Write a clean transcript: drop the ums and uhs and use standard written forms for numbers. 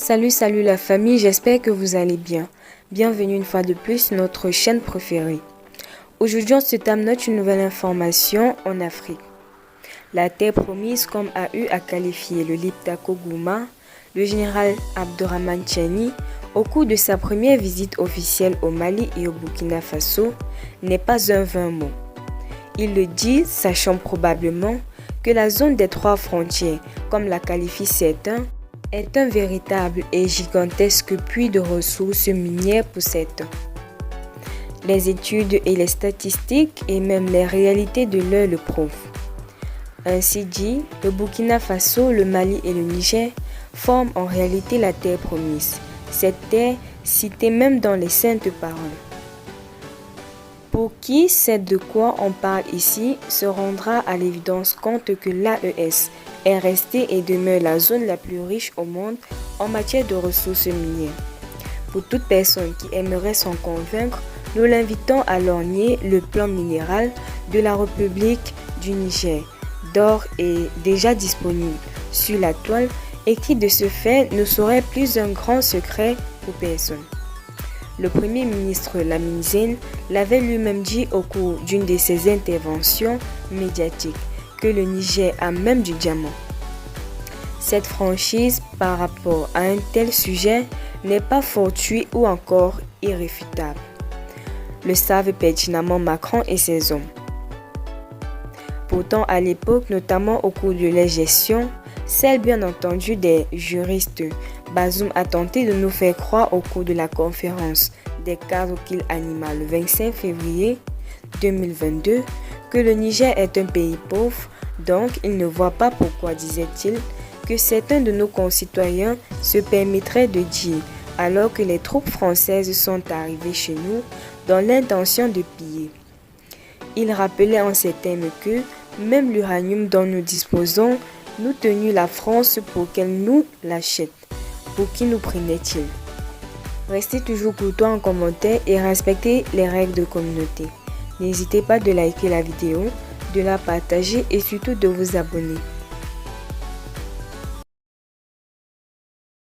Salut la famille, j'espère que vous allez bien. Bienvenue une fois de plus sur notre chaîne préférée. Aujourd'hui, on se note une nouvelle information en Afrique. La terre promise, comme a eu à qualifier le Liptako Gouma, le général Abdourahmane Tiani, au cours de sa première visite officielle au Mali et au Burkina Faso, n'est pas un vain mot. Il le dit, sachant probablement que la zone des trois frontières, comme la qualifient certains, est un véritable et gigantesque puits de ressources minières pour certains. Les études et les statistiques et même les réalités de l'heure le prouvent. Ainsi dit, le Burkina Faso, le Mali et le Niger forment en réalité la terre promise, cette terre citée même dans les saintes paroles. Pour qui sait de quoi on parle ici se rendra à l'évidence compte que l'AES est restée et demeure la zone la plus riche au monde en matière de ressources minières. Pour toute personne qui aimerait s'en convaincre, nous l'invitons à lorgner le plan minéral de la République du Niger. D'or est déjà disponible sur la toile et qui de ce fait ne serait plus un grand secret pour personne. Le Premier ministre Lamine Zaine l'avait lui-même dit au cours d'une de ses interventions médiatiques que le Niger a même du diamant. Cette franchise par rapport à un tel sujet n'est pas fortuite ou encore irréfutable. Le savent pertinemment Macron et ses hommes. Pourtant, à l'époque, notamment au cours de la gestion, celle bien entendu des juristes, Bazoum a tenté de nous faire croire au cours de la conférence des cadres qu'il anima le 25 février 2022 que le Niger est un pays pauvre, donc il ne voit pas pourquoi, disait-il, que certains de nos concitoyens se permettraient de dire, alors que les troupes françaises sont arrivées chez nous dans l'intention de piller. Il rappelait en ces termes que même l'uranium dont nous disposons, nous tenions la France pour qu'elle nous l'achète. Pour qui nous prenait-il? Restez toujours courtois en commentaire et respectez les règles de communauté. N'hésitez pas de liker la vidéo, de la partager et surtout de vous abonner.